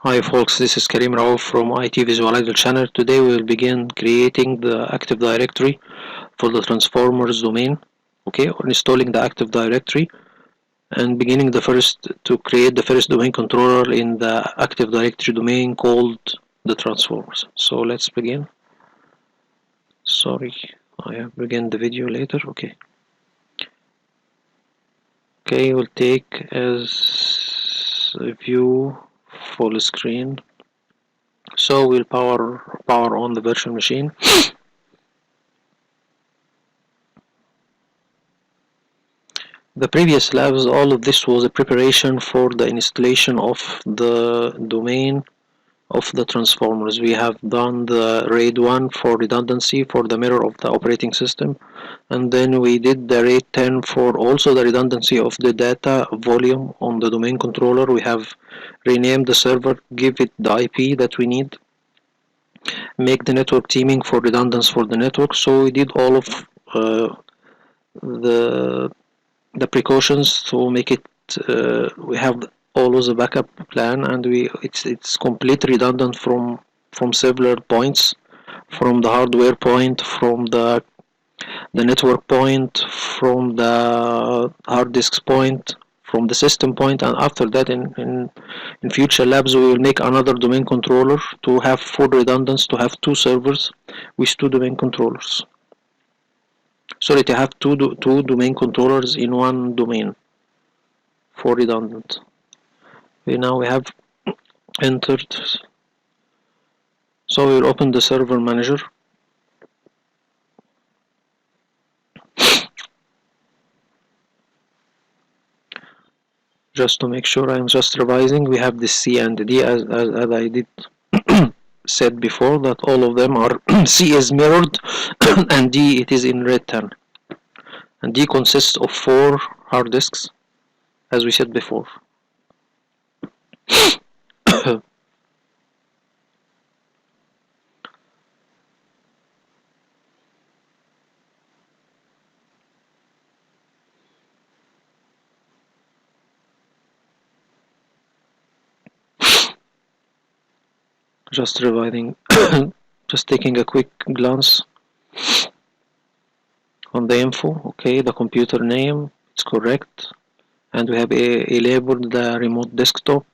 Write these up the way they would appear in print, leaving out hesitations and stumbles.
Hi folks, this is Karim Raouf from IT Visualizer channel. Today we will begin creating the Active Directory for the Transformers domain. Okay, or installing the Active Directory and beginning to create the first domain controller in the Active Directory domain called the Transformers. So let's begin. Sorry, I have begun the video later. Okay, we'll take as a view full screen. So we'll power on the virtual machine. The previous labs, all of this was a preparation for the installation of the domain of the transformers. We have done the RAID 1 for redundancy for the mirror of the operating system, and then we did the RAID 10 for also the redundancy of the data volume on the domain controller. We have renamed the server, give it the IP that we need, make the network teaming for redundancy for the network. So we did all of the precautions to make it. We have always a backup plan, and it's completely redundant from several points, from the hardware point, from the network point, from the hard disk point, from the system point. And after that, in future labs, we will make another domain controller to have full redundancy, to have two servers with two domain controllers. Sorry, to have two domain controllers in one domain for redundant. Okay, now we have entered. So we'll open the server manager. Just to make sure I'm just revising, we have the C and D as I did said before, that all of them are C is mirrored and D it is in RAID 10. And D consists of 4 hard disks, as we said before. Just revising, just taking a quick glance on the info. Okay, the computer name, it's correct, and we have labeled the remote desktop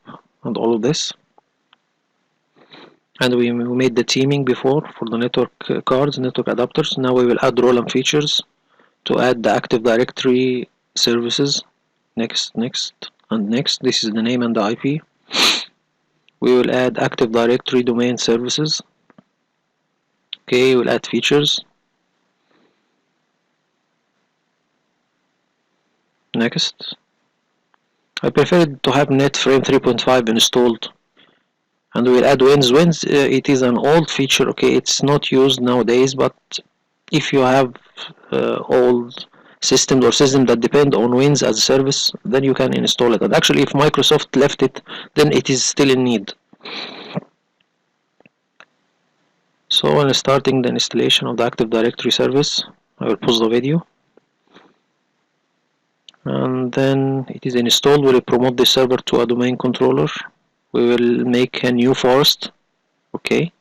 and all of this. And we made the teaming before for the network cards, network adapters. Now we will add role and features to add the Active Directory services. Next, and next. This is the name and the IP. We will add Active Directory domain services. Okay, we'll add features. Next. I prefer to have NetFrame 3.5 installed. And we'll add Wins. Wins, it is an old feature. Okay, it's not used nowadays, but if you have old systems or systems that depend on Wins as a service, then you can install it. And actually, if Microsoft left it, then it is still in need. So when starting the installation of the Active Directory service, I will pause the video. And then it is installed. We will promote the server to a domain controller. We will make a new forest. Okay.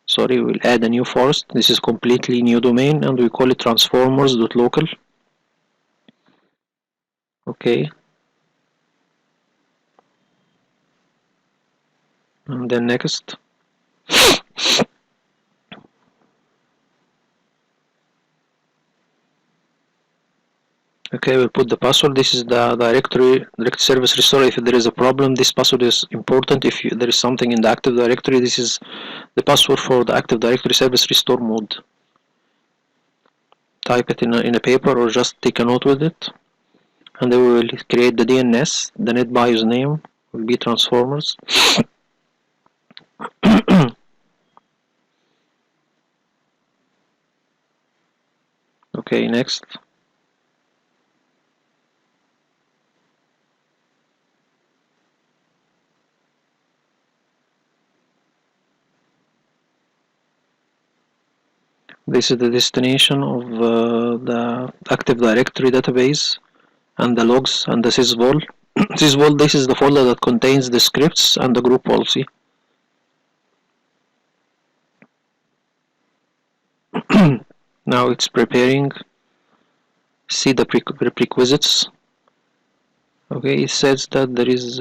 Sorry, we'll add a new forest. This is completely new domain, and we call it transformers.local. Okay. And then next. Okay, we'll put the password. This is the direct service restore. If there is a problem, this password is important. If there is something in the Active Directory, this is the password for the Active Directory service restore mode. Type it in a paper or just take a note with it. And then we will create the DNS. The NetBIOS name will be transformers. Okay, next. This is the destination of the Active Directory database and the logs and the sysvol. this is the folder that contains the scripts and the group policy. Now it's preparing. See the prerequisites. Okay, it says that there is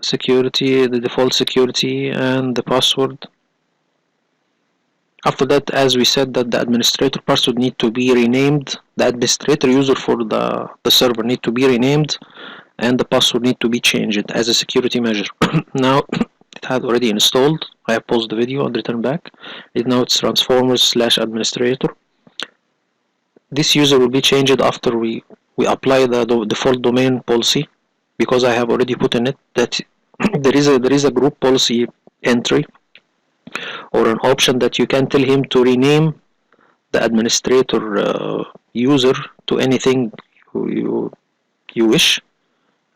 security, the default security, and the password. After that, as we said, that the administrator password need to be renamed. The administrator user for the server need to be renamed, and the password need to be changed as a security measure. Now it had already installed. I have paused the video and returned back. Now it's transformers/administrator. This user will be changed after we apply the default domain policy, because I have already put in it that there is a group policy entry or an option that you can tell him to rename the administrator user to anything you wish.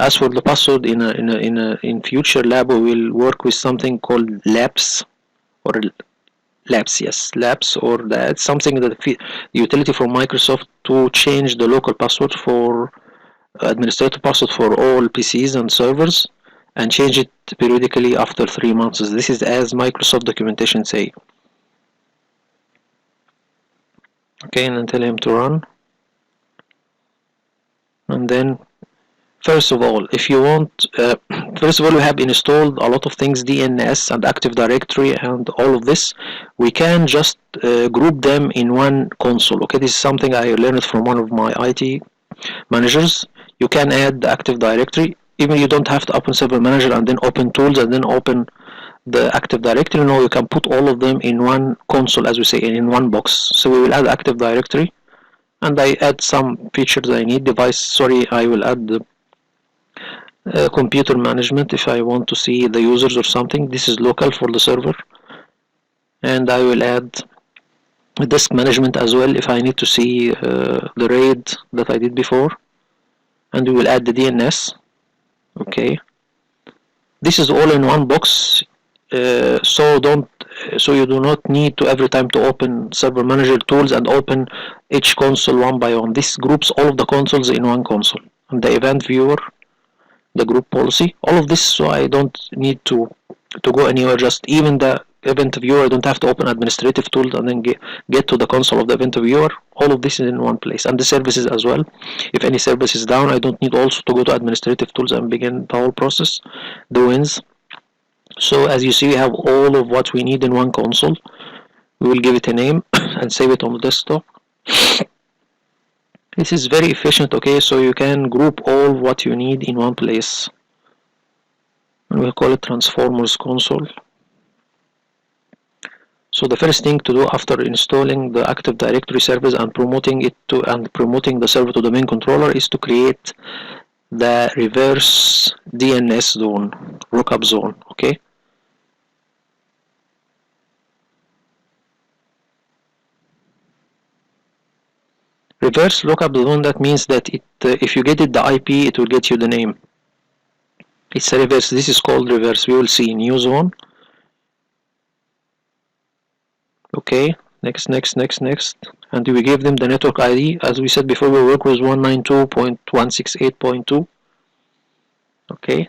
As for the password, in future lab we will work with something called labs, or labs, yes, labs, or that's something that the utility from Microsoft to change the local password for administrator password for all PCs and servers, and change it periodically after 3 months. This is as Microsoft documentation say. Okay, and then tell him to run. And then first of all, if you want, first of all, we have installed a lot of things, DNS and Active Directory and all of this. We can just group them in one console. Okay, this is something I learned from one of my IT managers. You can add the Active Directory. Even you don't have to open Server Manager and then open Tools and then open the Active Directory. No, you can put all of them in one console, as we say, in one box. So we will add Active Directory, and I add some features I need. I will add the computer management if I want to see the users or something. This is local for the server, and I will add disk management as well if I need to see the RAID that I did before, and we will add the DNS. Okay, this is all in one box, so you do not need to every time to open Server Manager tools and open each console one by one. This groups all of the consoles in one console, and the event viewer, the group policy, all of this, so I don't need to go anywhere. Just even the event viewer, I don't have to open administrative tools and then get to the console of the event viewer. All of this is in one place, and the services as well. If any service is down, I don't need also to go to administrative tools and begin the whole process. The wins. So as you see, we have all of what we need in one console. We will give it a name and save it on the desktop. This is very efficient, okay, so you can group all what you need in one place. And we'll call it Transformers console. So the first thing to do after installing the Active Directory service and promoting the server to the main controller is to create the reverse DNS zone, lookup zone, okay. Reverse lookup zone, that means that if you get it the IP, it will get you the name. It's a reverse. This is called reverse. We will see new zone. Okay, next, and we give them the network ID. As we said before, we work with 192.168.2. Okay,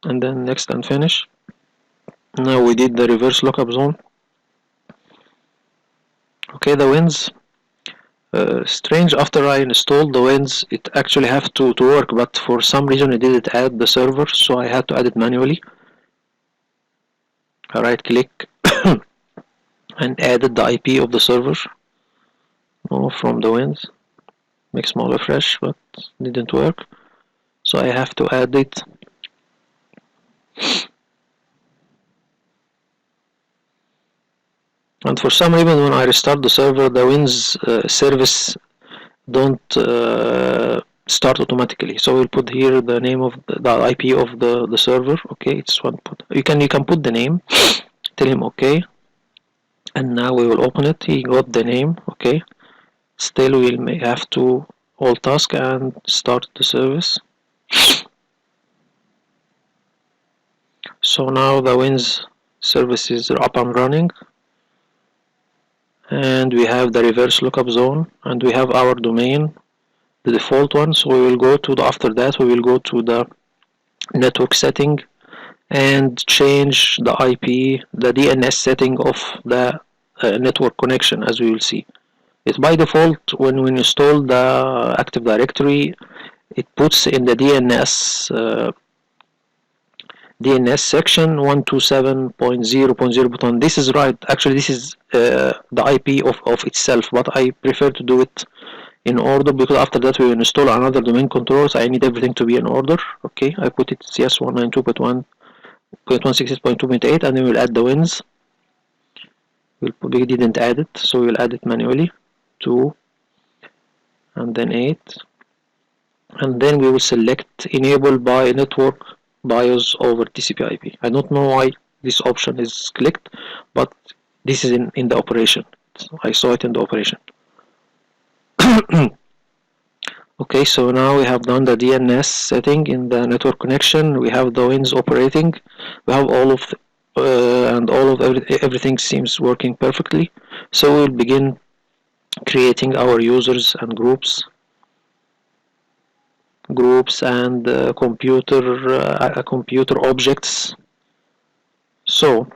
and then next and finish. Now we did the reverse lookup zone. Okay, the wins. Strange, after I installed the wins, it actually have to work, but for some reason it didn't add the server, so I had to add it manually. I right click and added the IP of the server from the wins. Make small refresh, but didn't work, so I have to add it. And for some reason, when I restart the server, the wins service don't start automatically. So we'll put here the name of the IP of the server. Okay, it's one. You can put the name. Tell him okay. And now we will open it. He got the name. Okay. Still, we'll may have to all task and start the service. So now the wins services are up and running, and we have the reverse lookup zone, and we have our domain the default one. So we will go to the, after that we will go to the network setting and change the IP, the DNS setting of the network connection. As we will see, it by default when we install the Active Directory, it puts in the DNS section 127.0.0 button. This is right. Actually, this is the IP of itself, but I prefer to do it in order, because after that we will install another domain controller, so I need everything to be in order. Okay, I put it CS 192.1.168.2.8, and then we'll add the wins. We didn't add it, so we'll add it manually. 2 and then 8, and then we will select enable by network BIOS over TCP/IP. I don't know why this option is clicked, but this is in the operation. So I saw it in the operation. Okay, so now we have done the DNS setting in the network connection. We have the WINS operating. We have all of everything seems working perfectly. So we'll begin creating our users and groups and computer objects. So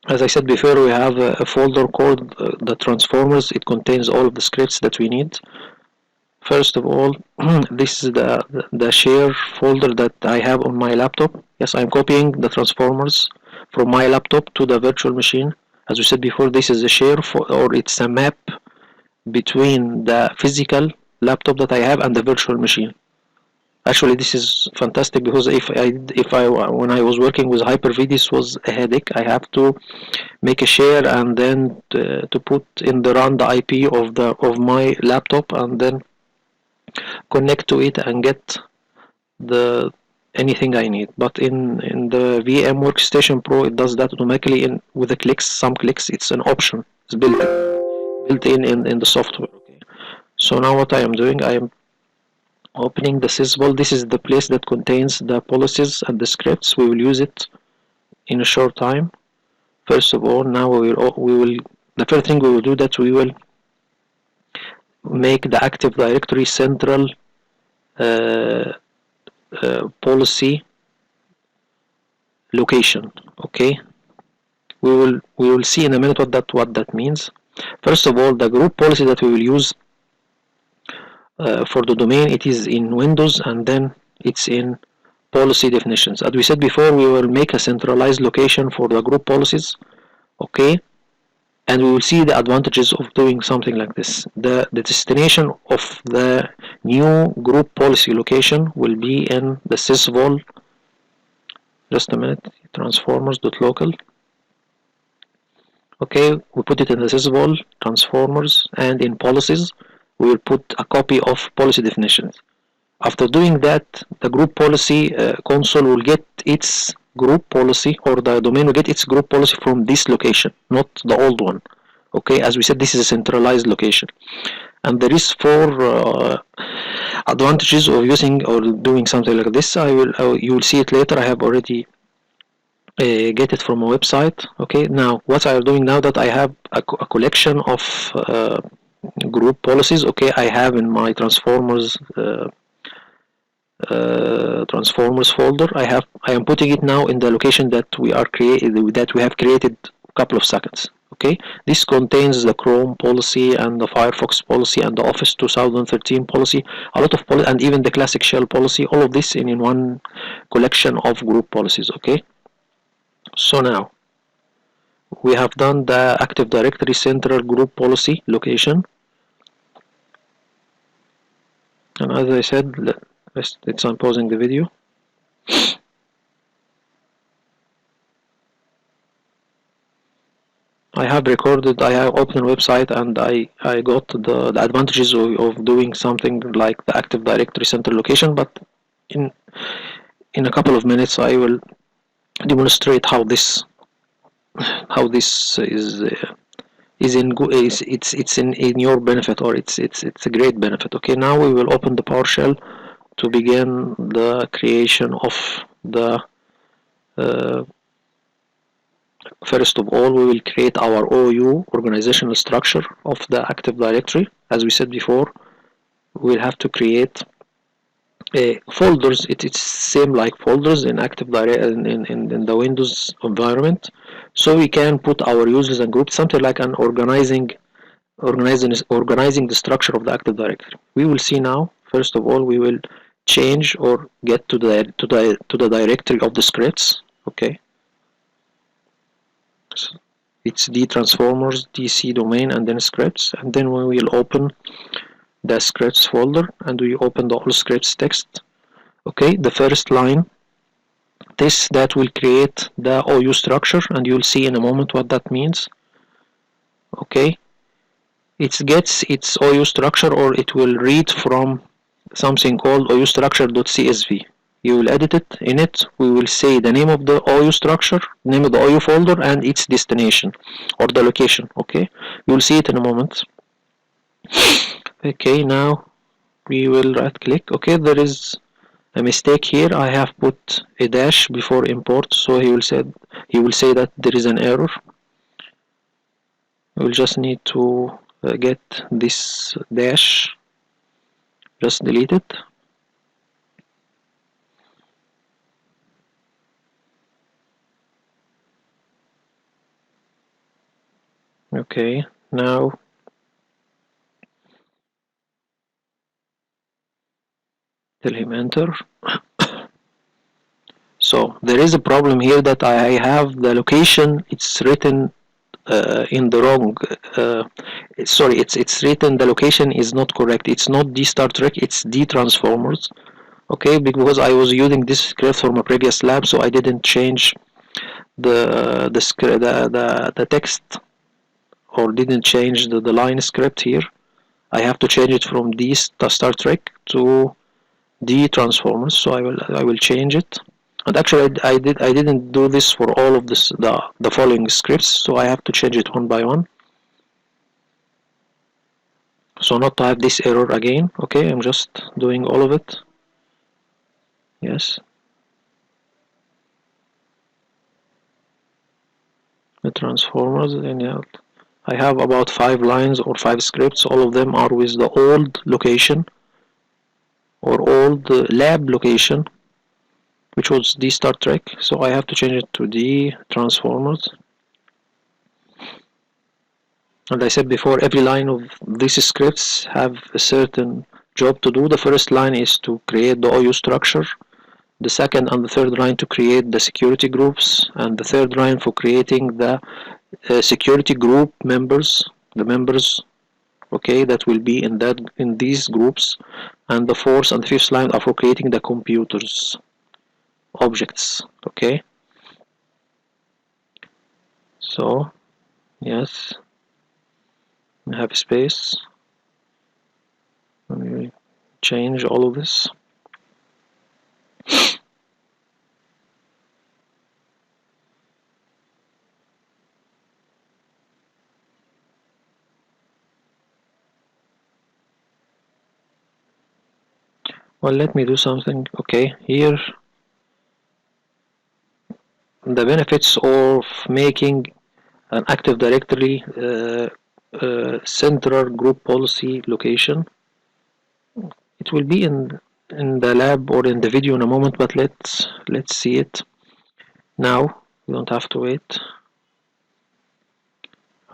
as I said before, we have a folder called the transformers. It contains all of the scripts that we need. First of all, this is the share folder that I have on my laptop. Yes, I'm copying the transformers from my laptop to the virtual machine. As we said before, this is a share or it's a map between the physical laptop that I have and the virtual machine. Actually, this is fantastic, because when I was working with Hyper-V, this was a headache. I have to make a share and then to put in the run the IP of my laptop, and then connect to it and get the anything I need. But in the VM Workstation Pro, it does that automatically with the clicks. Some clicks, it's an option. It's built in the software. Okay. So now what I am doing, I am opening the sysvol. This is the place that contains the policies and the scripts. We will use it in a short time. First of all, now we will the first thing we will do, that we will make the Active Directory central policy location. Okay, we will see in a minute what that means. First of all, the group policy that we will use for the domain, it is in Windows, and then it's in policy definitions. As we said before, we will make a centralized location for the group policies. Okay, and we will see the advantages of doing something like this. The destination of the new group policy location will be in the sysvol. Just a minute, transformers.local. Okay, we put it in the sysvol transformers, and in policies we will put a copy of policy definitions. After doing that, the group policy console will get its group policy, or the domain will get its group policy from this location, not the old one. Okay, as we said, this is a centralized location, and there is 4 advantages of using or doing something like this. You will see it later. I have already get it from a website. Okay, now what I am doing now, that I have a collection of group policies. Okay, I have in my transformers folder. I am putting it now in the location that we have created a couple of seconds. Okay, this contains the Chrome policy and the Firefox policy and the Office 2013 policy, a lot of policy, and even the Classic Shell policy. All of this in one collection of group policies. Okay, so now we have done the Active Directory central group policy location, and as I said, let's unpausing the video. I have recorded, I have opened a website, and I got the advantages of doing something like the Active Directory central location, but in a couple of minutes I will demonstrate how this is in your benefit, or it's a great benefit. Okay, now we will open the PowerShell to begin the creation of the first of all, we will create our OU, organizational structure of the Active Directory. As we said before, we'll have to create folders. It's same like folders in Active Directory in the Windows environment, so we can put our users and groups, something like an organizing the structure of the Active Directory. We will see now. First of all, we will change or get to the directory of the scripts. Okay, so it's D transformers, DC domain, and then scripts, and then we will open the scripts folder, and we open the all scripts text. Okay, the first line, this that will create the OU structure, and you'll see in a moment what that means. Okay, it gets its OU structure, or it will read from something called OU structure.csv. You will edit it. In it, we will say the name of the OU structure, name of the OU folder, and its destination or the location. Okay, you'll see it in a moment. Okay, now we will right click. Okay, there is a mistake here. I have put a dash before import, so he will say that there is an error. We will just need to get this dash, just delete it. Okay, now tell him enter. So there is a problem here that I have the location, it's written in the wrong, sorry, it's written the location is not correct. It's not D Star Trek, it's D Transformers. Okay, because I was using this script from a previous lab, so I didn't change the text, or didn't change the line script here. I have to change it from D Star Trek to D Transformers, so I will change it. And actually I didn't do this for all of the following scripts, so I have to change it one by one, so not to have this error again. Okay, I'm just doing all of it. Yes, the transformers, and yeah, I have about 5 lines or 5 scripts. All of them are with the old location or old lab location, which was D Star Trek, so I have to change it to D Transformers. And I said before, every line of these scripts have a certain job to do. The first line is to create the OU structure, the second and the third line to create the security groups, and the third line for creating the security group members, the members, okay, that will be in these groups, and the fourth and the fifth line are for creating the computers objects. Okay, so yes, we have space. Let me change all of this. Well, let me do something. Okay, here the benefits of making an Active Directory central group policy location. It will be in the lab or in the video in a moment, but let's see it now. We don't have to wait.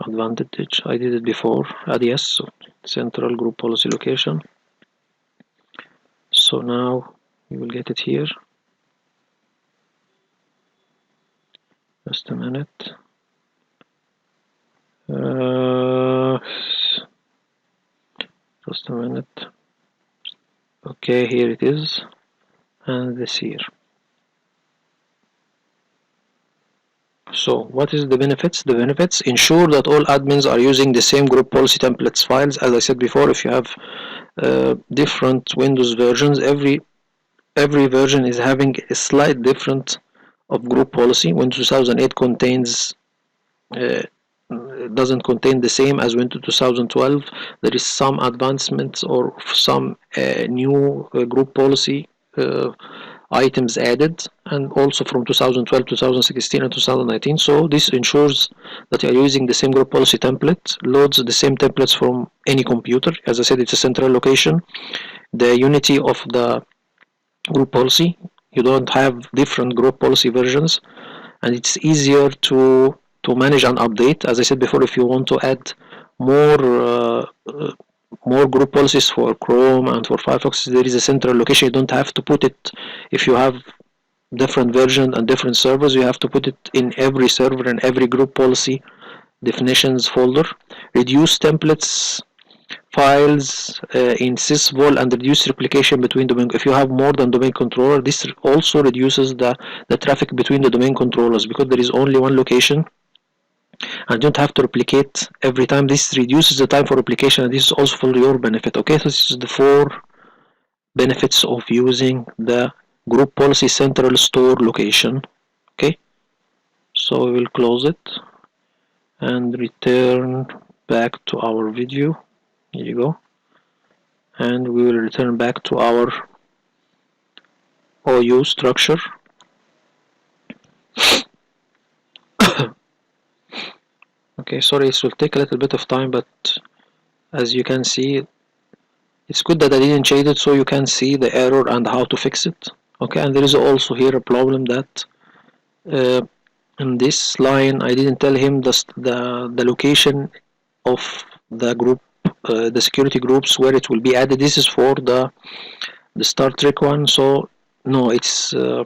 Advantage, I did it before. Add yes, so central group policy location. So now you will get it here. Just a minute. Just a minute. Okay, here it is, and this here. So what is the benefits? The benefits ensure that all admins are using the same group policy templates files. As I said before, if you have different Windows versions, every version is having a slight different of group policy. Windows 2008 contains doesn't contain the same as Windows 2012. There is some advancements or some new group policy items added, and also from 2012, 2016, and 2019. So this ensures that you are using the same group policy template, loads the same templates from any computer. As I said, it's a central location. The unity of the group policy, you don't have different group policy versions, and it's easier to manage and update. As I said before, if you want to add more more group policies for Chrome and for Firefox, there is a central location. You don't have to put it. If you have different version and different servers, you have to put it in every server and every group policy definitions folder. Reduce templates files in sysvol and reduce replication between domain. If you have more than domain controller, this also reduces the traffic between the domain controllers, because there is only one location and don't have to replicate every time. This reduces the time for replication, and this is also for your benefit. Okay, so this is the 4 benefits of using the group policy central store location. Okay, so we will close it and return back to our video. Here you go, and we will return back to our OU structure. Okay, sorry, it will take a little bit of time, but as you can see, it's good that I didn't change it so you can see the error and how to fix it. Okay, and there is also here a problem that in this line I didn't tell him the location of the group, the security groups where it will be added. This is for the Star Trek one, so no, it's a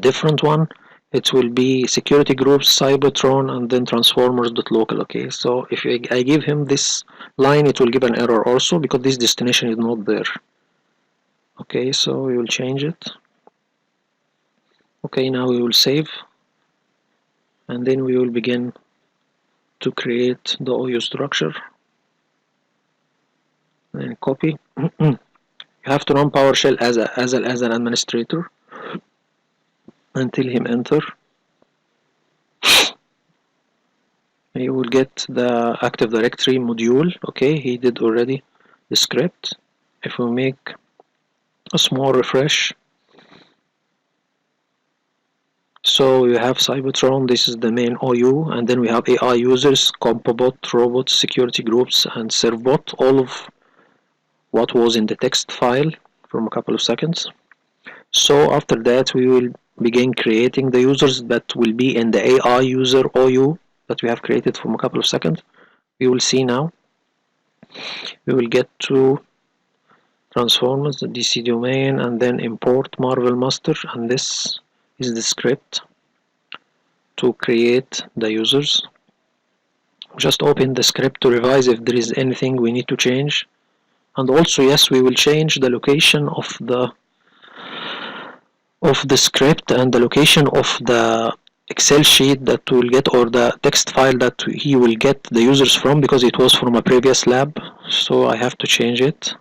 different one. It will be security groups, Cybertron, and then transformers.local. Okay, so if I give him this line, it will give an error also because this destination is not there. Okay, so we will change it. Okay, now we will save, and then we will begin to create the OU structure. Then copy. You have to run PowerShell as an administrator until him enter. You will get the Active Directory module. Okay, he did already the script. If we make a small refresh, so you have Cybertron, this is the main OU, and then we have AI users, Compabot, robots, security groups, and Servbot, all of what was in the text file from a couple of seconds. So after that we will begin creating the users that will be in the AI user OU that we have created from a couple of seconds. We will see now. We will get to transformers, the DC domain, and then import Marvel Master, and this is the script to create the users. Just open the script to revise if there is anything we need to change. And also, yes, we will change the location of the script and the location of the Excel sheet that we'll get, or the text file that he will get the users from, because it was from a previous lab, so I have to change it.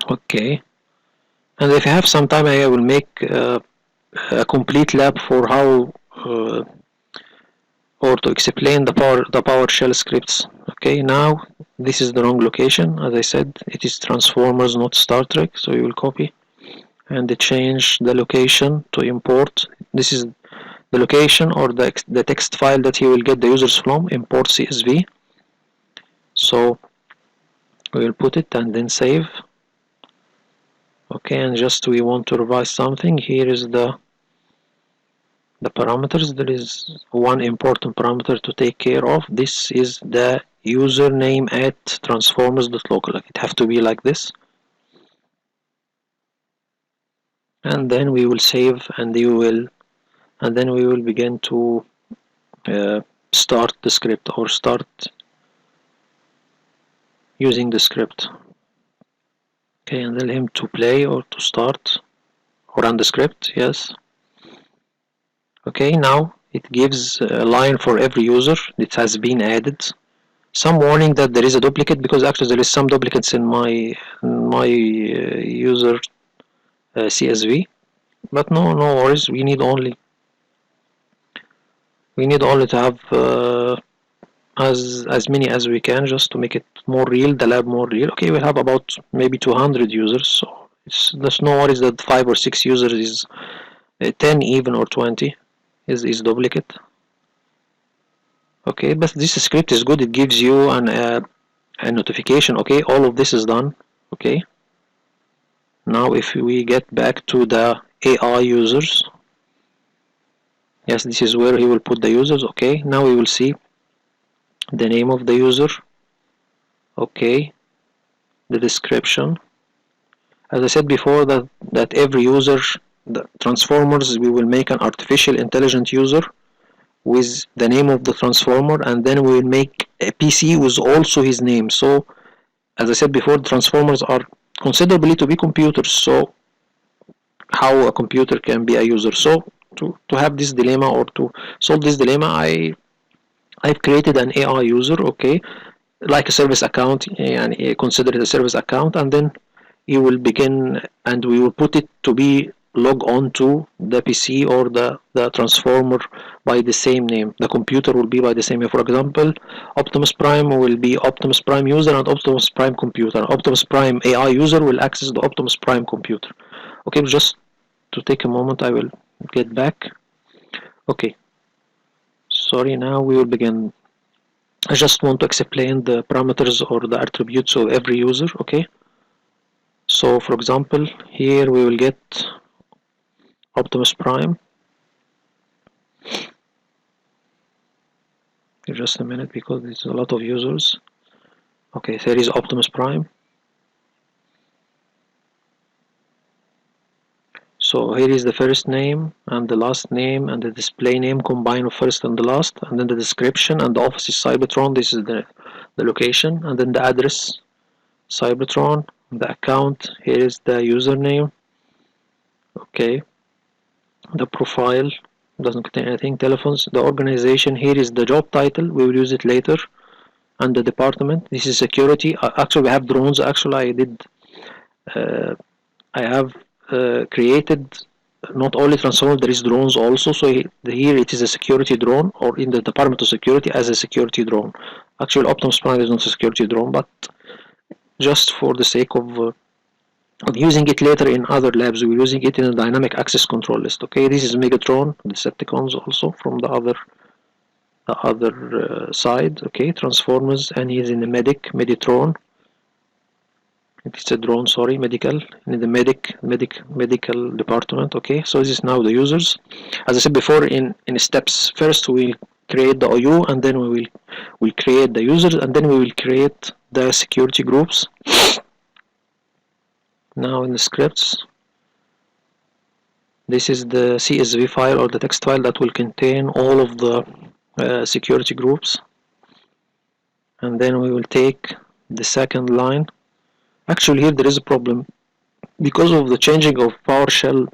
Okay, and if I have some time, I will make a complete lab for how or to explain the PowerShell scripts. Okay, now this is the wrong location. As I said, it is Transformers, not Star Trek, so we will copy and change the location to import. This is the location or the text file that he will get the users from, import CSV. So we will put it and then save. Okay, and just we want to revise something. Here is the parameters. There is one important parameter to take care of. This is the username at transformers.local. It have to be like this. And then we will save, and then we will begin to start the script, or start using the script. Okay, and tell him to play or to start or run the script. Yes. Okay, now it gives a line for every user that has been added. Some warning that there is a duplicate, because actually there is some duplicates in my user CSV, but no worries. We need only to have as many as we can, just to make it more real, the lab more real. Okay, we'll have about maybe 200 users, so there's no worries that 5 or 6 users is 10 even or 20 is duplicate. Okay, but this script is good. It gives you a notification. Okay, all of this is done. Okay, now if we get back to the AI users, yes, this is where he will put the users. Okay, now we will see the name of the user. Okay, the description. As I said before, that every user, the transformers, we will make an artificial intelligent user with the name of the transformer, and then we will make a PC with also his name. So as I said before, transformers are considered to be computers. So how a computer can be a user? So to have this dilemma, or to solve this dilemma, I've created an AI user. Okay, like a service account, and consider it a service account, and then you will begin, and we will put it to be log on to the PC or the transformer by the same name. The computer will be by the same name. For example, Optimus Prime will be Optimus Prime user and Optimus Prime computer. Optimus Prime AI user will access the Optimus Prime computer. Okay, just to take a moment, I will get back. Okay, sorry, now we will begin. I just want to explain the parameters or the attributes of every user. Okay, so for example, here we will get Optimus Prime. Just a minute, because there's a lot of users. Okay, there is Optimus Prime. So here is the first name and the last name and the display name combined of first and the last, and then the description, and the office is Cybertron. This is the location, and then the address Cybertron. The account, here is the username. Okay, the profile doesn't contain anything. Telephones, the organization, here is the job title, we will use it later. And the department, this is security. Actually we have drones. Actually I have created not only transformers, there is drones also. So here it is a security drone, or in the department of security as a security drone. Actually Optimus Prime is not a security drone, but just for the sake of using it later in other labs, we're using it in a dynamic access control list. Okay, this is Megatron, Decepticons also from the other side. Okay, Transformers, and he's in the Meditron. It's a drone, sorry, medical, in the medical department. Okay, so this is now the users. As I said before, in steps, first we'll create the OU, and then we'll create the users, and then we will create the security groups. Now in the scripts, this is the CSV file or the text file that will contain all of the security groups, and then we will take the second line. Actually here there is a problem because of the changing of PowerShell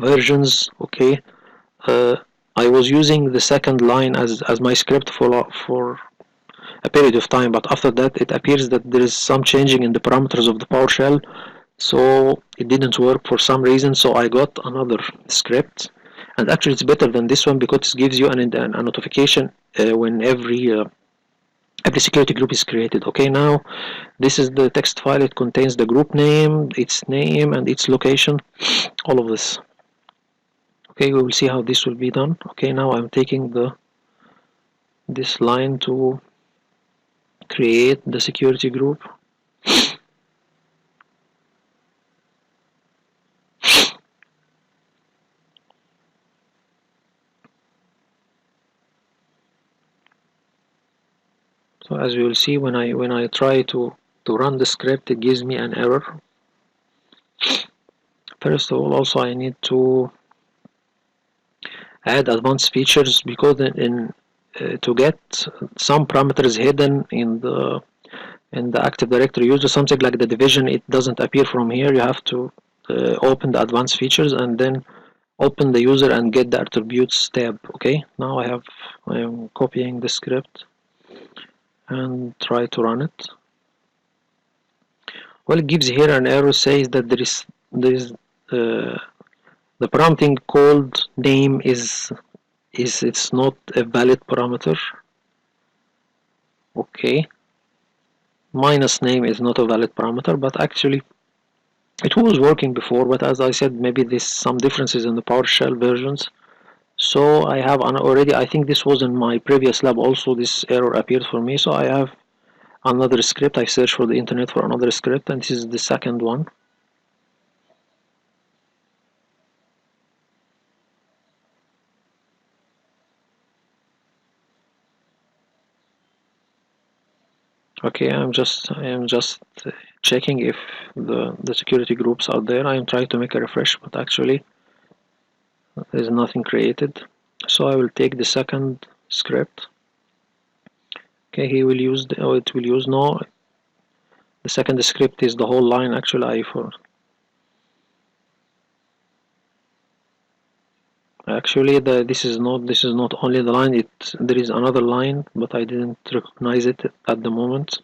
versions. Okay, I was using the second line as my script for a period of time, but after that it appears that there is some changing in the parameters of the PowerShell, so it didn't work for some reason. So I got another script, and actually it's better than this one because it gives you a notification when every security group is created. Okay, now this is the text file. It contains the group name, its name, and its location, all of this. Okay, we will see how this will be done. Okay, now I'm taking this line to create the security group. So as you will see, when I try to run the script, it gives me an error. First of all, also I need to add advanced features, because to get some parameters hidden in the Active Directory user, something like the division, it doesn't appear from here. You have to open the advanced features and then open the user and get the attributes tab. Okay, now I am copying the script and try to run it. Well, it gives here an error, says that there is the prompting called name is it's not a valid parameter. Okay, minus name is not a valid parameter, but actually It was working before, but as I said, maybe there's some differences in the PowerShell versions. So I have already, I think this was in my previous lab also, this error appeared for me. So I have another script. I searched for the internet for another script, and this is the second one. Okay, I am just checking if the security groups are there. I am trying to make a refresh, but actually there is nothing created. So I will take the second script. Okay, he will use the, oh, it will use no. The second script is the whole line. Actually, this is not only the line. There is another line, but I didn't recognize it at the moment.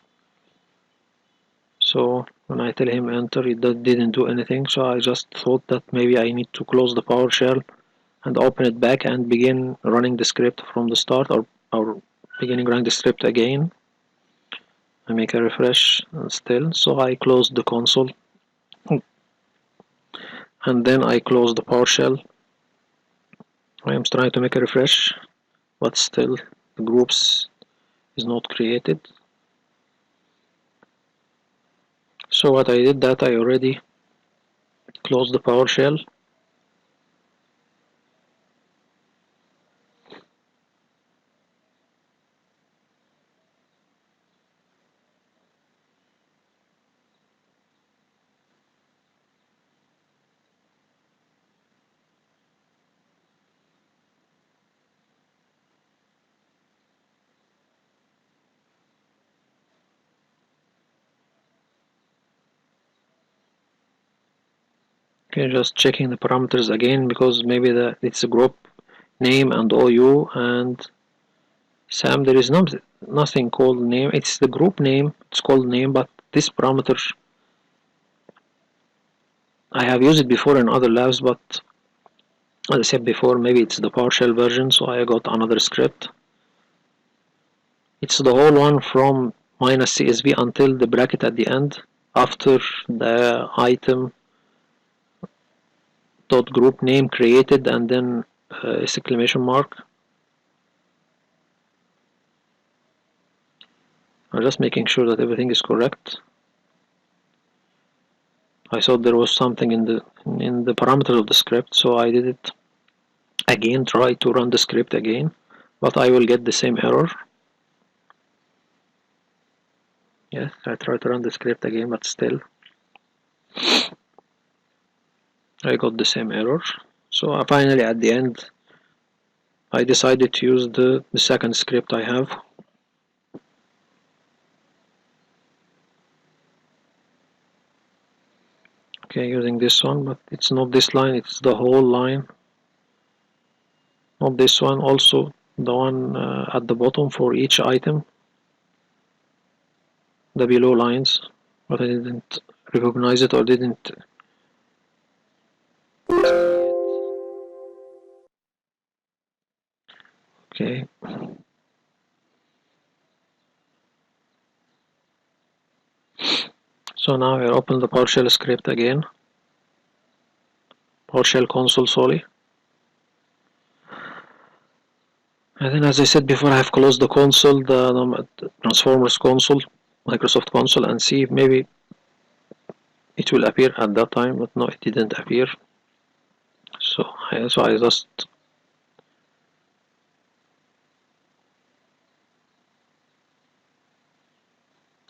So when I tell him enter, it didn't do anything. So I just thought that maybe I need to close the PowerShell and open it back and begin running the script from the start, or beginning running the script again. I make a refresh still. So I closed the console and then I close the PowerShell. I am trying to make a refresh, but still the groups is not created. So what I did that I already closed the PowerShell. Okay, just checking the parameters again because maybe it's a group name and OU and Sam. There is nothing called name. It's the group name. It's called name, but this parameter I have used it before in other labs, but as I said before, maybe it's the PowerShell version, so I got another script. It's the whole one from minus CSV until the bracket at the end after the item dot group name created and then exclamation mark. I'm just making sure that everything is correct. I thought there was something in the parameters of the script, so I did it again, try to run the script again, but I will get the same error. Yes, I try to run the script again, but still I got the same error. So finally at the end I decided to use the second script I have. Okay, using this one, but it's not this line, it's the whole line. Not this one, also the one at the bottom for each item, the below lines, but I didn't recognize it or didn't. Okay. So now I open the PowerShell script again. PowerShell console, sorry. And then as I said before, I have closed the console, the Transformers console, Microsoft console, and see if maybe it will appear at that time, but no, it didn't appear. So I just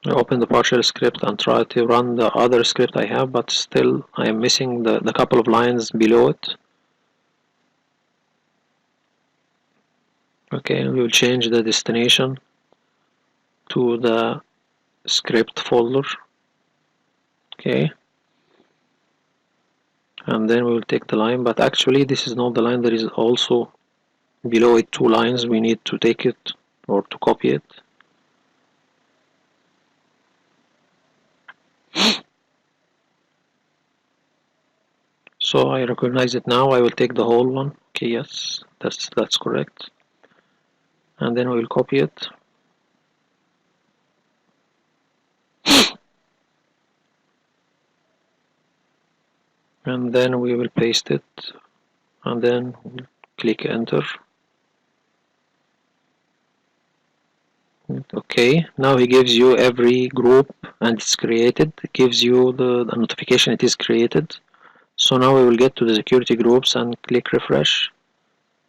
open the PowerShell script and try to run the other script I have, but still I am missing the couple of lines below it. Okay, we will change the destination to the script folder. Okay, and then we will take the line, but actually this is not the line, there is also below it two lines. We need to take it or to copy it. So I recognize it now. I will take the whole one. Okay, yes, that's correct. And then we will copy it. and then we will paste it, and then click enter. Okay, now he gives you every group and it's created. It gives you the notification it is created. So now we will get to the security groups and click refresh.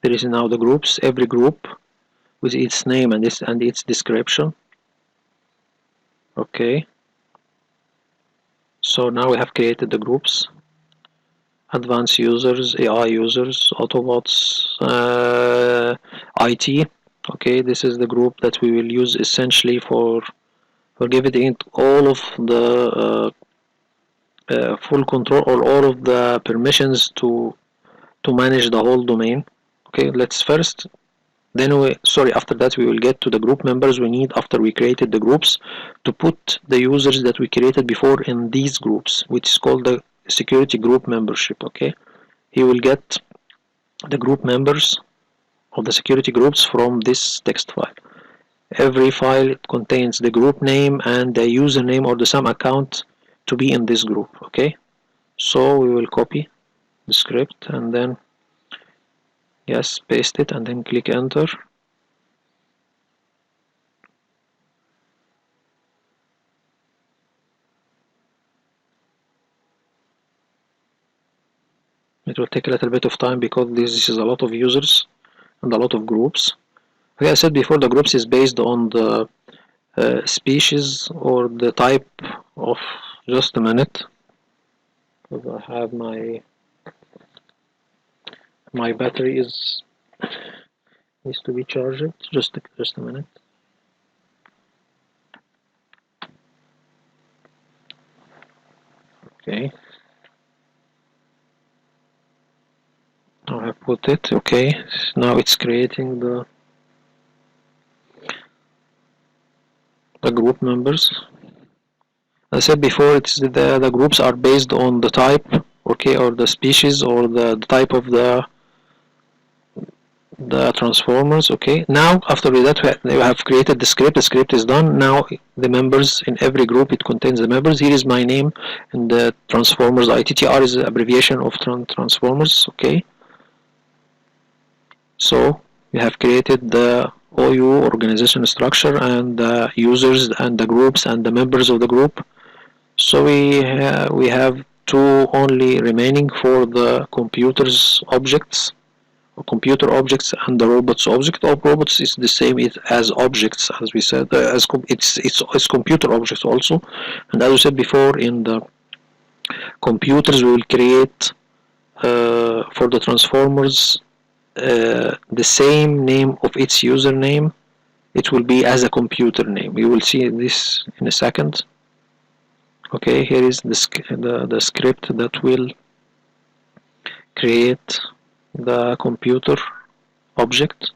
There is now the groups, every group with its name and its description. Okay, so now we have created the groups: advanced users, AI users, Autobots, IT. Okay, this is the group that we will use essentially for giving it all of the full control or all of the permissions to manage the whole domain. Okay, let's first after that we will get to the group members we need after we created the groups to put the users that we created before in these groups, which is called the security group membership. Okay, he will get the group members of the security groups from this text file. Every file contains the group name and the username or the SAM account to be in this group. Okay, so we will copy the script and then yes, paste it and then click enter. It will take a little bit of time because this is a lot of users and a lot of groups. Like I said before, the groups is based on the species or the type of. Just a minute, because I have my battery needs to be charged. Just a minute. Okay. Now I put it. Okay. Now it's creating the group members. I said before, it's the groups are based on the type, okay, or the species or the type of the transformers. Okay, now after that we have created the script is done. Now the members in every group, it contains the members. Here is my name and the transformers. ITTR is the abbreviation of transformers. Okay, so we have created the OU organization structure and the users and the groups and the members of the group. So we have two only remaining for the computers objects, or computer objects, and the robots object. All robots is the same as objects, as we said. It's computer objects also, and as we said before, in the computers we will create for the transformers the same name of its username. It will be as a computer name. You will see this in a second. Okay, here is the script that will create the computer object.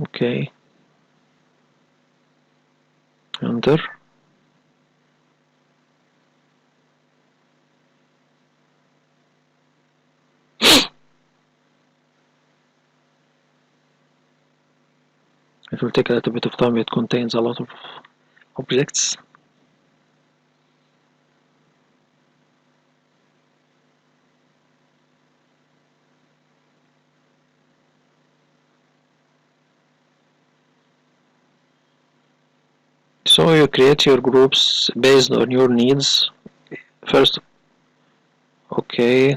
Okay, enter. It will take a little bit of time. It contains a lot of objects. So you create your groups based on your needs. First, okay.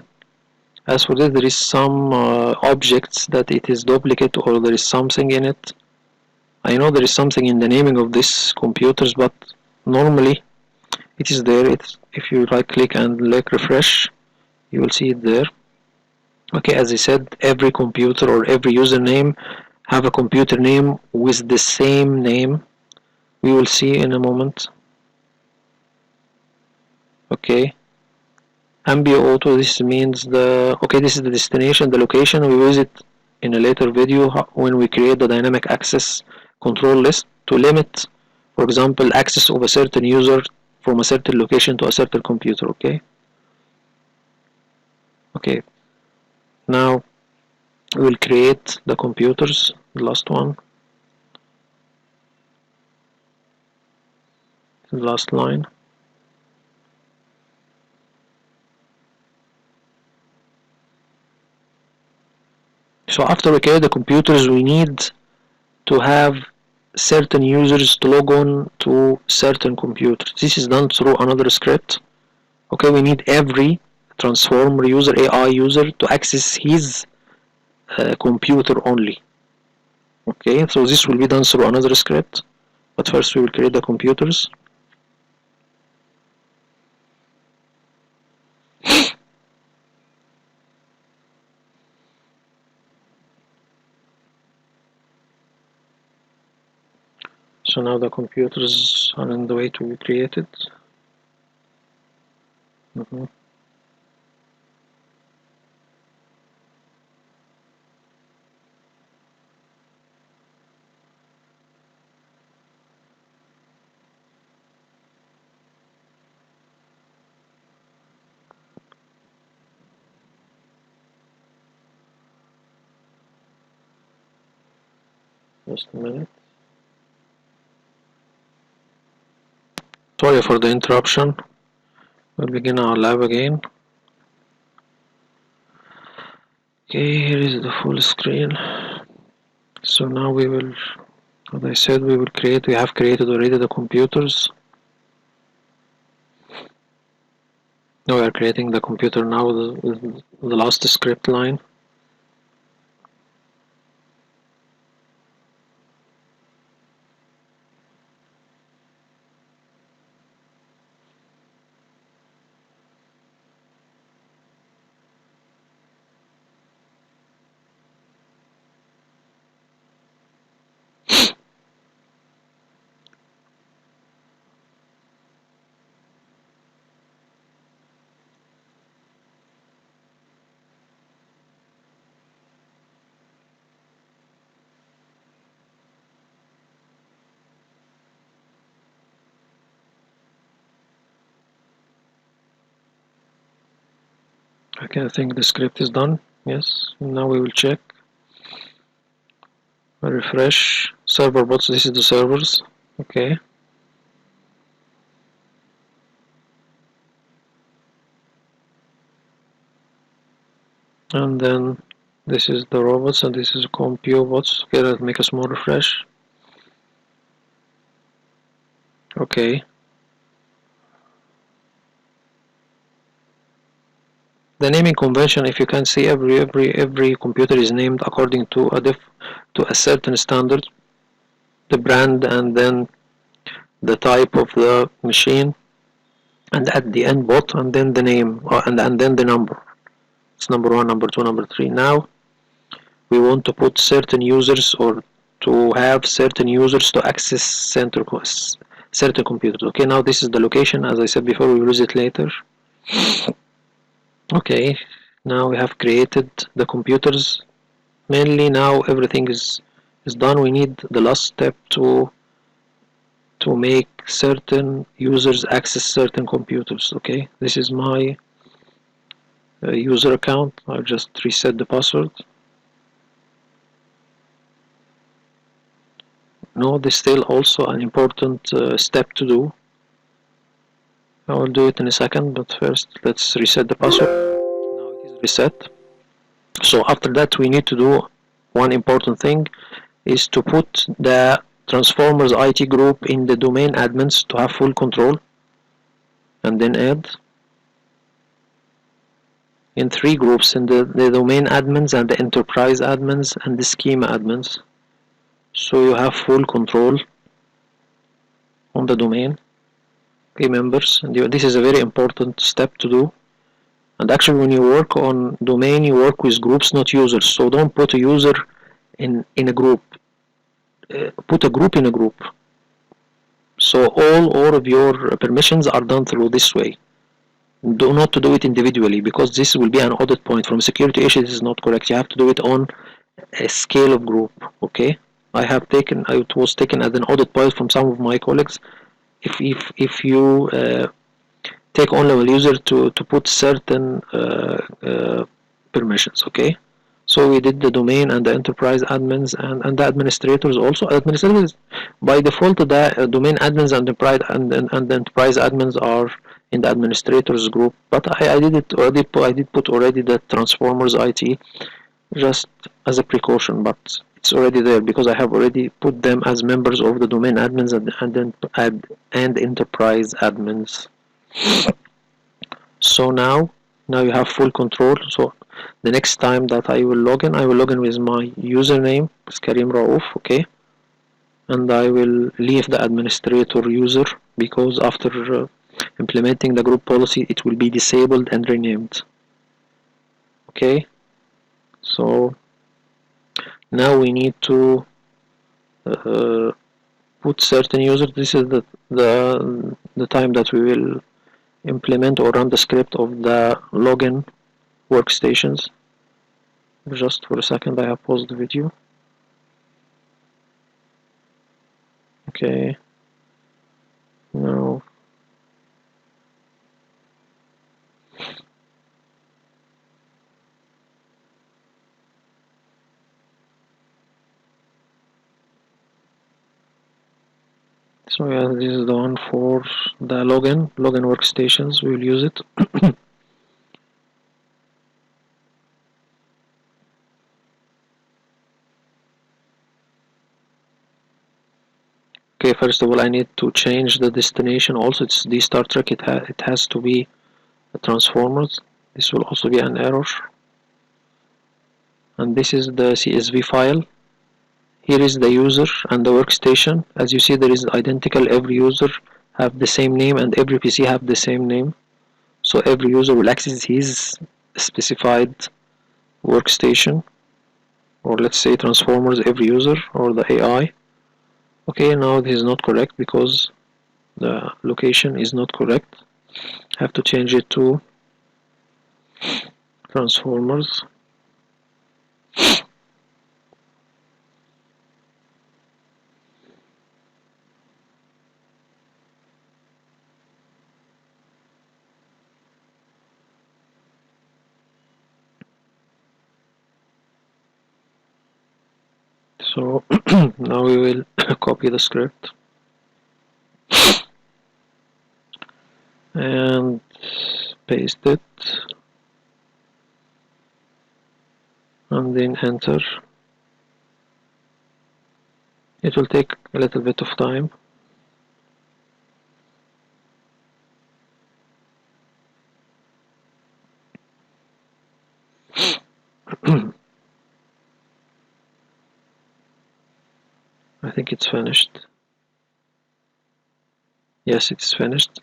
As for this, there is some objects that it is duplicate or there is something in it. I know there is something in the naming of these computers, but normally it is there. If you right click and click refresh, you will see it there. Okay, as I said, every computer or every username have a computer name with the same name. We will see in a moment. Okay, Ambio Auto, this means this is the destination, the location. We use it in a later video when we create the dynamic access control list to limit, for example, access of a certain user from a certain location to a certain computer. Okay, now we will create the computers, the last one, the last line. So after we create the computers, we need to have certain users to log on to certain computers. This is done through another script. Okay, we need every transformer user, AI user, to access his computer only. Okay, so this will be done through another script, but first we will create the computers. So now the computers are on the way to be created. Just a minute. Sorry for the interruption. We'll begin our lab again. Okay, here is the full screen. So now we will, as I said, we have created already the computers. Now we are creating the computer now with the last script line. Okay, I think the script is done. Yes, now we will check. Refresh server bots. This is the servers. Okay. And then this is the robots and this is compute bots. Okay, let's make a small refresh. Okay. The naming convention, if you can see, every computer is named according to a certain standard, the brand, and then the type of the machine, and at the end bot, and then the name, and then the number. It's number 1, number 2, number 3. Now we want to put certain users or to have certain users to access certain computers. Okay, now this is the location. As I said before, we will use it later. Okay, now we have created the computers. Mainly now everything is done. We need the last step to make certain users access certain computers. Okay, this is my user account. I'll just reset the password. No, this is still also an important step to do. I will do it in a second, but first let's reset the password. Now it is reset. So after that we need to do one important thing, is to put the Transformers IT group in the domain admins to have full control, and then add in 3 groups, in the domain admins and the enterprise admins and the schema admins, so you have full control on the domain members. And this is a very important step to do. And actually when you work on domain, you work with groups, not users. So don't put a user in a group, put a group in a group. So all of your permissions are done through this way. Do not to do it individually, because this will be an audit point. From a security issue, this is not correct. You have to do it on a scale of group. Okay, it was taken as an audit point from some of my colleagues. If you take on-level user to put certain permissions. Okay, so we did the domain and the enterprise admins and the administrators also. Administrators by default, the domain admins and the enterprise admins are in the administrators group, but I did it already. I did put already the Transformers IT just as a precaution, but it's already there because I have already put them as members of the domain admins and enterprise admins. So now you have full control. So the next time that I will log in with my username, Karim Raouf, okay, and I will leave the administrator user because after implementing the group policy, it will be disabled and renamed. Okay, so now we need to uh, put certain users. This is the time that we will implement or run the script of the login workstations. Just for a second, I have paused the video. Okay, now so yeah, this is the one for the login workstations. We will use it. Okay, first of all, I need to change the destination. Also, it's the Star Trek. It has to be Transformers. This will also be an error. And this is the CSV file. Here is the user and the workstation. As you see, there is identical. Every user have the same name and every PC have the same name. So every user will access his specified workstation, or let's say Transformers every user or the AI. Okay, now this is not correct because the location is not correct. I have to change it to Transformers. So now we will copy the script and paste it and then enter. It will take a little bit of time. I think it's finished. Yes, it's finished.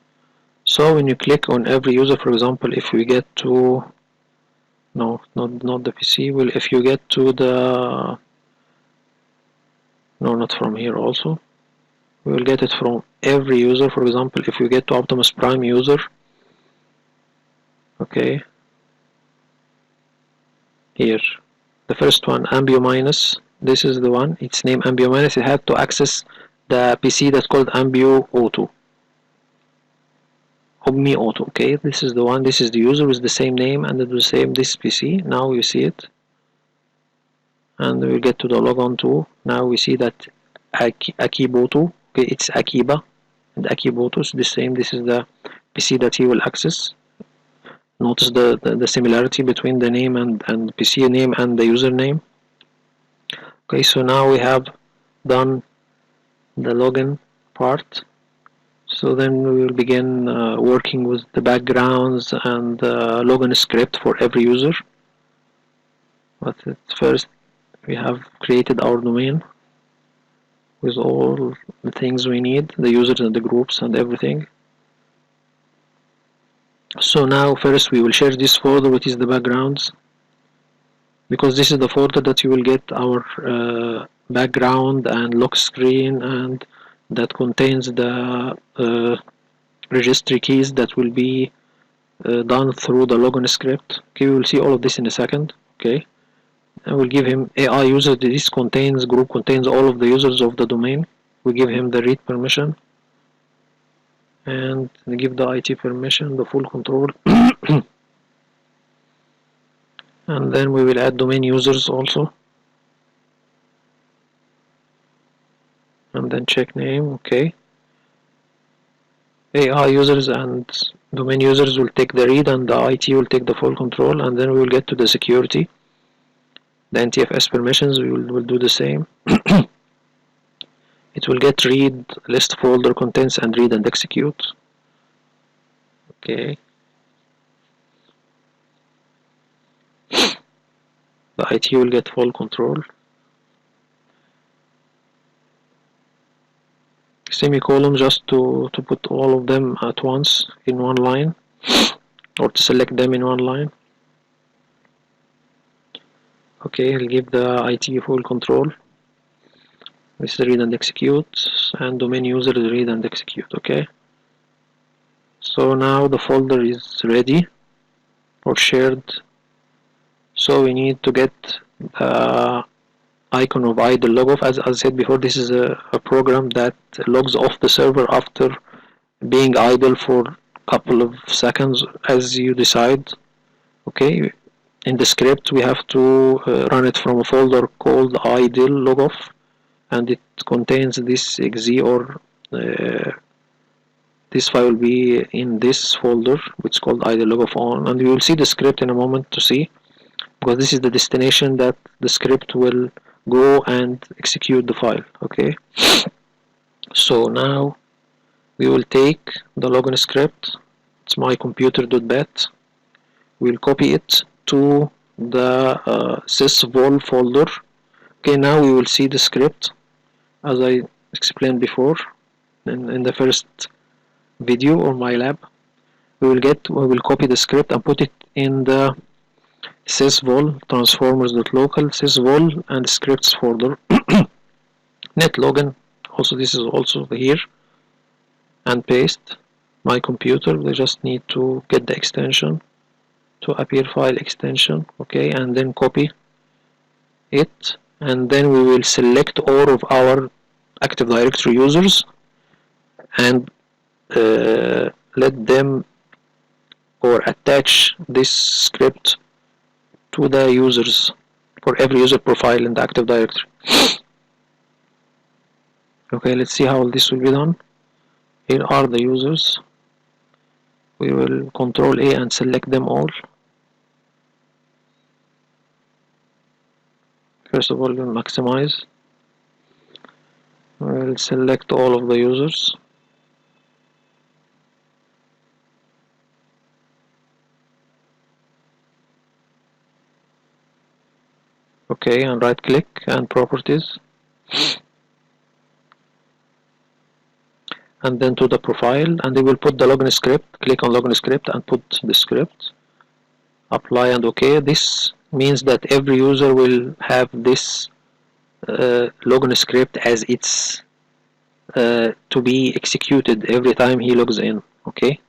So when you click on every user, for example, if we get to no, not the PC. Well, if you get to the no, not from here also. We will get it from every user. For example, if we get to Optimus Prime user, okay, here, the first one, Ambio Minus. This is the one. Its name Ambio Minus. It had to access the PC that's called Ambio Auto. Omni Auto. Okay, this is the one. This is the user with the same name and the same this PC. Now you see it, and we'll get to the logon too. Now we see that Akiboto. Okay, it's Akiba and Akiboto is the same. This is the PC that he will access. Notice the similarity between the name and PC name and the username. Okay, so now we have done the login part. So then we will begin working with the backgrounds and login script for every user. But first we have created our domain with all the things we need, the users and the groups and everything. So now first we will share this folder, which is the backgrounds, because this is the folder that you will get our background and lock screen, and that contains the registry keys that will be done through the login script. Okay, we will see all of this in a second. Okay, I will give him AI user. This contains group contains all of the users of the domain. We give him the read permission and give the IT permission, the full control. And then we will add domain users also, and then check name. Okay, AI users and domain users will take the read and the IT will take the full control, and then we will get to the security. the NTFS permissions, we'll do the same. It will get read list folder contents and read and execute. Okay. The IT will get full control. Semicolon just to put all of them at once in one line, or to select them in one line. Okay, I'll give the IT full control. This is read and execute, and domain user is read and execute. Okay, so now the folder is ready or shared. So we need to get the icon of idle log off. As I said before, this is a program that logs off the server after being idle for a couple of seconds as you decide. Okay, in the script we have to run it from a folder called idle log off, and it contains this exe, or this file will be in this folder which is called idle log off on, and we will see the script in a moment to see, because this is the destination that the script will go and execute the file. Okay, so now we will take the login script. It's my computer.bat. We'll copy it to the sysvol folder. Okay, now we will see the script as I explained before in the first video or my lab. We will copy the script and put it in the sysvol transformers.local sysvol and scripts folder. Net login, also this is also here, and paste my computer. They just need to get the extension to appear file extension. Okay, and then copy it, and then we will select all of our Active Directory users and let them or attach this script to the users for every user profile in the Active Directory. Okay, let's see how this will be done. Here are the users. We will Control A and select them all. First of all, we'll maximize. We'll select all of the users. Okay, and right click and properties, and then to the profile, and we will put the login script. Click on login script and put the script. Apply and OK. This means that every user will have this login script as its to be executed every time he logs in. Okay,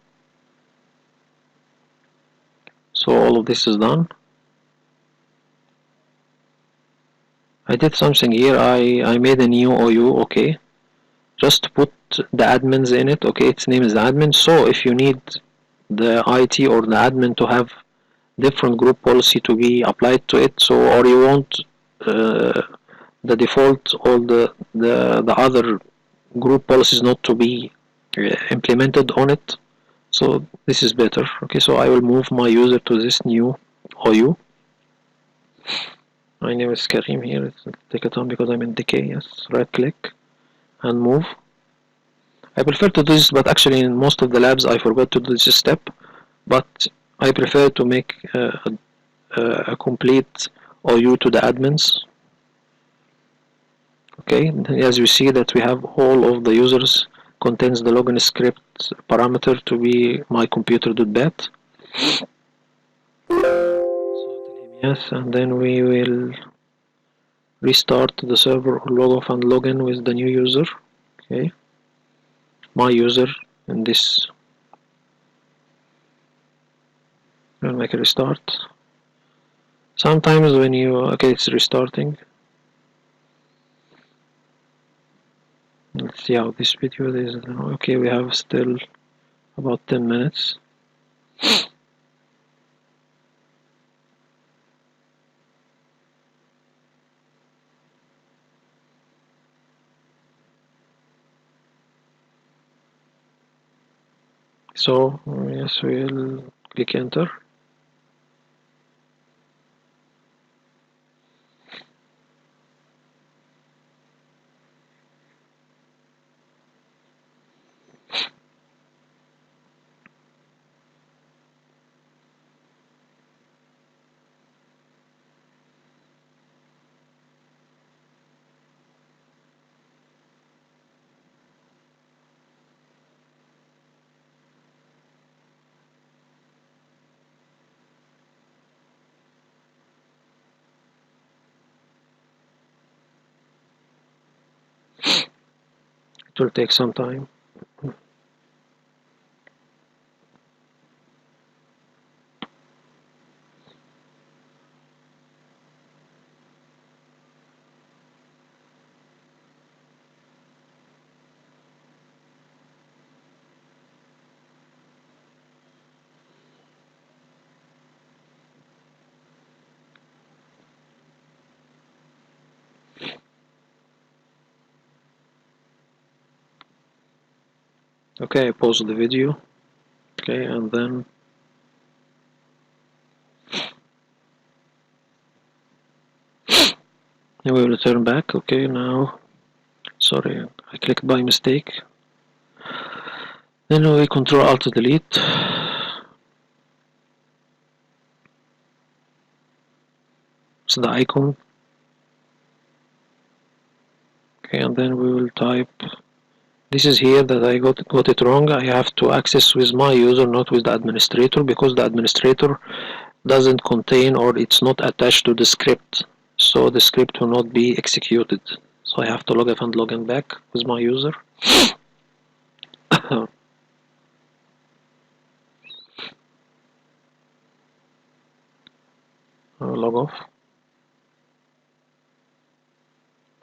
so all of this is done. I did something here. I made a new OU. Okay, just to put the admins in it. Okay, its name is the admin. So if you need the IT or the admin to have different group policy to be applied to it, so or you want the default or the other group policies not to be implemented on it, so this is better. Okay, so I will move my user to this new OU. My name is Karim here. It'll take a time because I'm in decay. Yes, right click and move. I prefer to do this, but actually in most of the labs I forgot to do this step, but I prefer to make a complete OU to the admins. Okay, as you see that we have all of the users contains the login script parameter to be my computer.bat. So tell him yes, and then we will restart the server or log off and log in with the new user. Okay, my user in this. We'll make a restart. Sometimes when you okay, it's restarting. Let's see how this video is. Okay, we have still about 10 minutes. So yes, we'll click enter. It will take some time. Okay, I pause the video. Okay, and then we will return back. Okay, now, sorry, I clicked by mistake. Then we Control Alt Delete. It's the icon. Okay, and then we will type. This is here that I got it wrong. I have to access with my user, not with the administrator, because the administrator doesn't contain or it's not attached to the script. So the script will not be executed. So I have to log off and log in back with my user. Log off.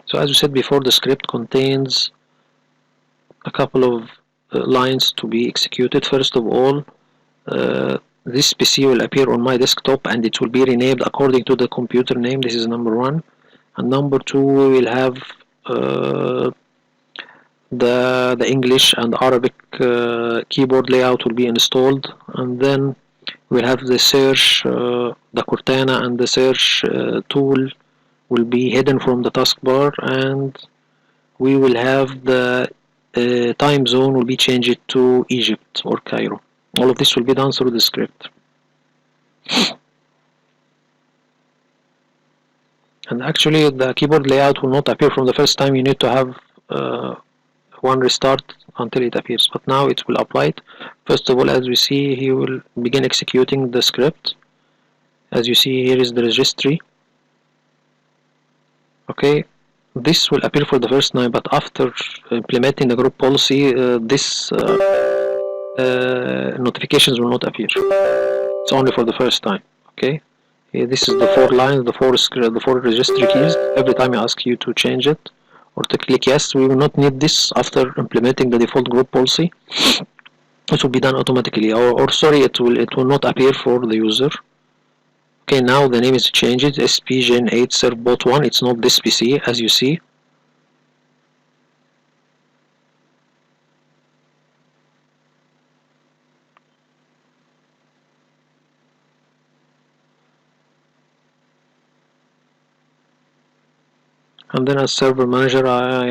So as we said before, the script contains a couple of lines to be executed. First of all, this PC will appear on my desktop and it will be renamed according to the computer name. This is number one. And number two, we will have the English and Arabic keyboard layout will be installed, and then we'll have the search, the Cortana and the search tool will be hidden from the taskbar, and we will have the time zone will be changed to Egypt or Cairo. All of this will be done through the script. And actually the keyboard layout will not appear from the first time. You need to have one restart until it appears, but now it will apply it. First of all, as we see, he will begin executing the script. As you see, here is the registry. Okay, this will appear for the first time, but after implementing the group policy, this notifications will not appear. It's only for the first time. Okay, here, this is the four lines, the four registry keys. Every time I ask you to change it or to click yes, we will not need this after implementing the default group policy. It will be done automatically, or sorry, it will not appear for the user. Okay, now the name is changed. SP Gen 8 Servbot 1. It's not this PC, as you see. And then as server manager, I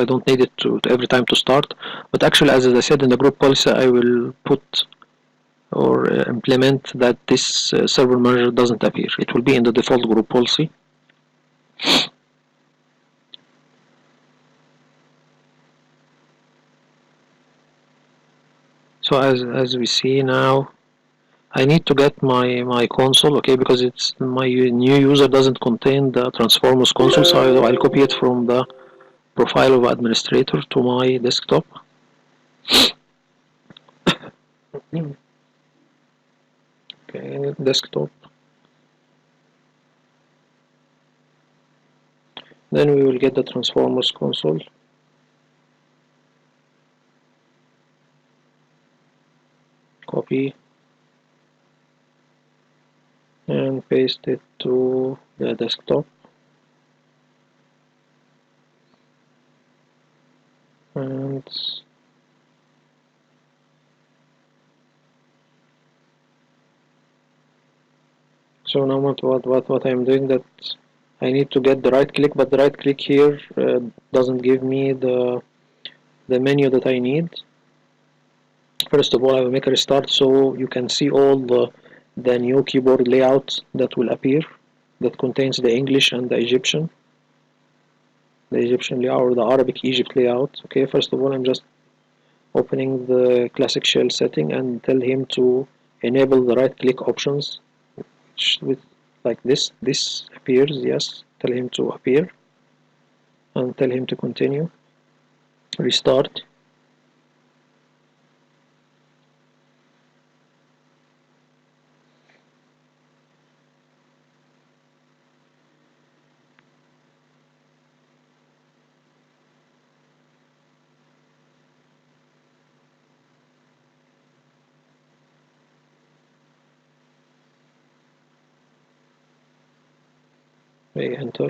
don't need it to every time to start. But actually, as I said in the group policy, I will put or implement that this server manager doesn't appear. It will be in the default group policy. So as we see now, I need to get my console, okay, because it's my new user doesn't contain the transformers console, so I'll copy it from the profile of administrator to my desktop. Okay, desktop. Then we will get the transformers console. Copy and paste it to the desktop. And so now what I'm doing, that I need to get the right click, but the right click here doesn't give me the menu that I need. First of all, I will make a restart so you can see all the new keyboard layout that will appear, that contains the English and the Egyptian layout, or the Arabic Egypt layout. Okay, first of all, I'm just opening the classic shell setting and tell him to enable the right click options, with like this appears. Yes, tell him to appear and tell him to continue. restart. We enter.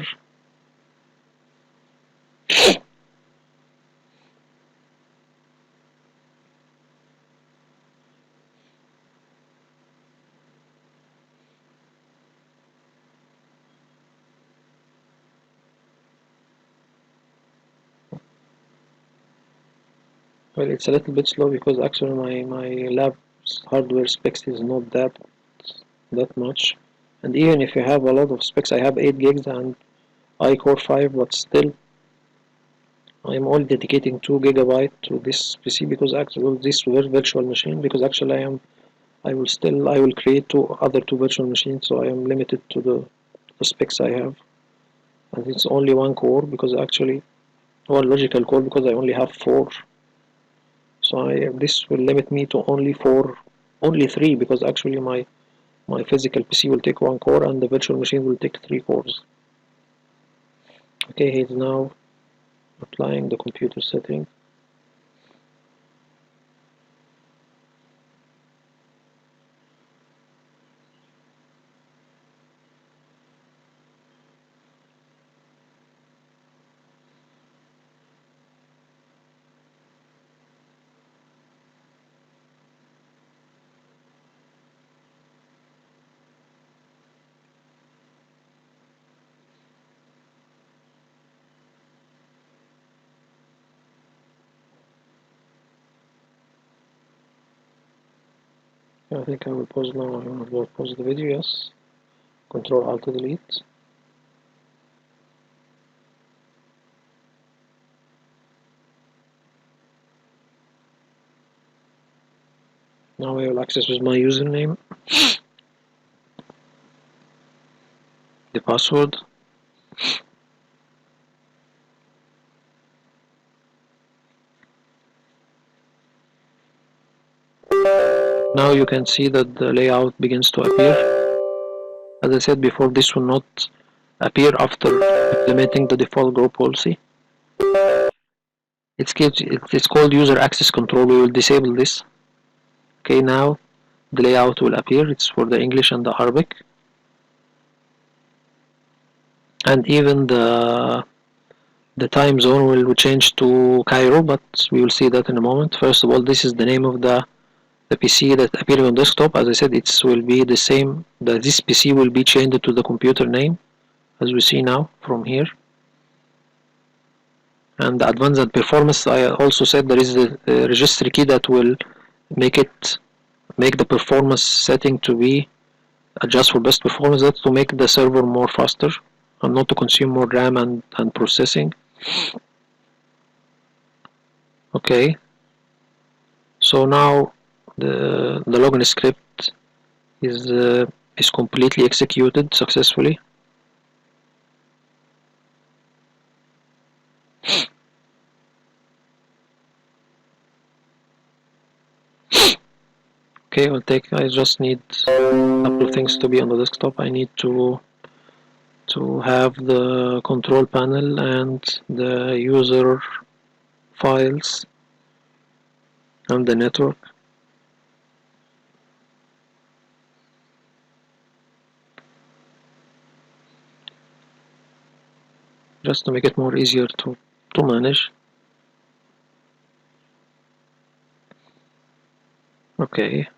Well, it's a little bit slow because actually my lab's hardware specs is not that much. And even if you have a lot of specs, I have 8 gigs and iCore 5, but still I'm only dedicating 2 gigabyte to this PC because actually this virtual machine, because actually I will create two virtual machines, so I am limited to the specs I have. And it's only one core because actually one logical core because I only have 4. So this will limit me to only 3 because actually my physical PC will take 1 core and the virtual machine will take 3 cores. Okay, he's now applying the computer setting. I think I will pause now. I will pause the video, yes. Control Alt Delete. Now I will access with my username, the password. Now you can see that the layout begins to appear. As I said before, this will not appear after implementing the default group policy. It's called user access control. We will disable this. Okay, now the layout will appear. It's for the English and the Arabic. And even the time zone will change to Cairo, but we will see that in a moment. First of all, this is the name of the PC that appearing on desktop. As I said, it will be the same. This PC will be changed to the computer name, as we see now from here. And the advanced performance, I also said there is a registry key that will make the performance setting to be adjust for best performance, that to make the server more faster and not to consume more RAM and processing. Okay, so now the login script is completely executed successfully. Okay, I just need a couple of things to be on the desktop. I need to have the control panel and the user files and the network. Just to make it more easier to manage. Okay.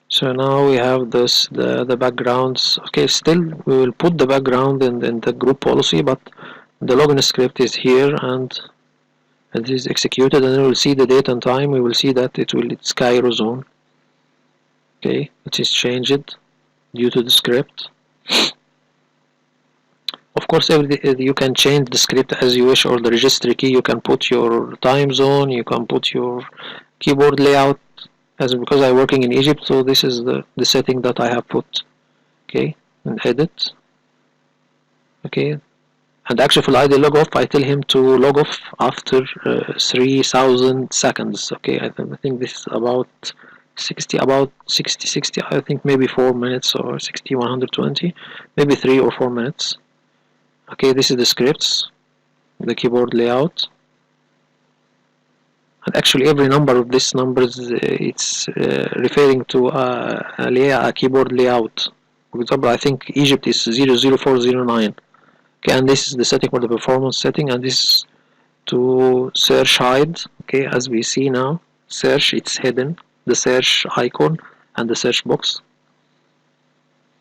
So now we have the backgrounds. Okay, still we will put the background in the group policy, but the login script is here and it is executed, and we will see the date and time. We will see that it's Cairo zone. Okay, it is changed due to the script. Of course, you can change the script as you wish, or the registry key. You can put your time zone. You can put your keyboard layout. As because I'm working in Egypt, so this is the setting that I have put. Okay, and edit. Okay, And actually for the ID log off, I tell him to log off after 3000 seconds. Okay, I think this is about 60, I think maybe 4 minutes, or 60, 120, maybe 3 or 4 minutes. Okay, this is the scripts, the keyboard layout. And actually every number of these numbers, it's referring to a keyboard layout. For example, I think Egypt is 00409. Okay, and this is the setting for the performance setting, and this is to search hide. Okay, as we see now, search, it's hidden, the search icon and the search box.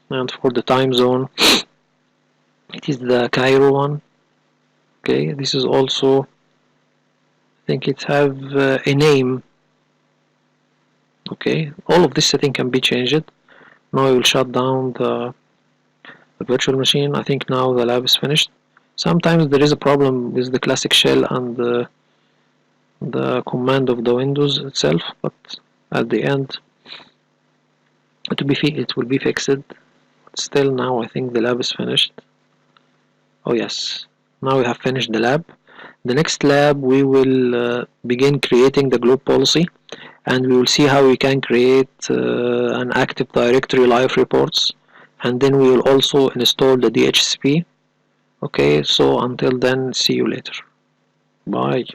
And for the time zone, it is the Cairo one. Okay, this is also, I think it have a name. Okay, all of this setting can be changed. Now I will shut down the virtual machine. I think now the lab is finished. Sometimes there is a problem with the classic shell and the command of the Windows itself, but at the end it will be fixed. Still, now I think the lab is finished. Oh yes, now we have finished the lab. The next lab we will begin creating the group policy, and we will see how we can create an Active Directory live reports, and then we will also install the DHCP. Okay, so until then, see you later. Bye.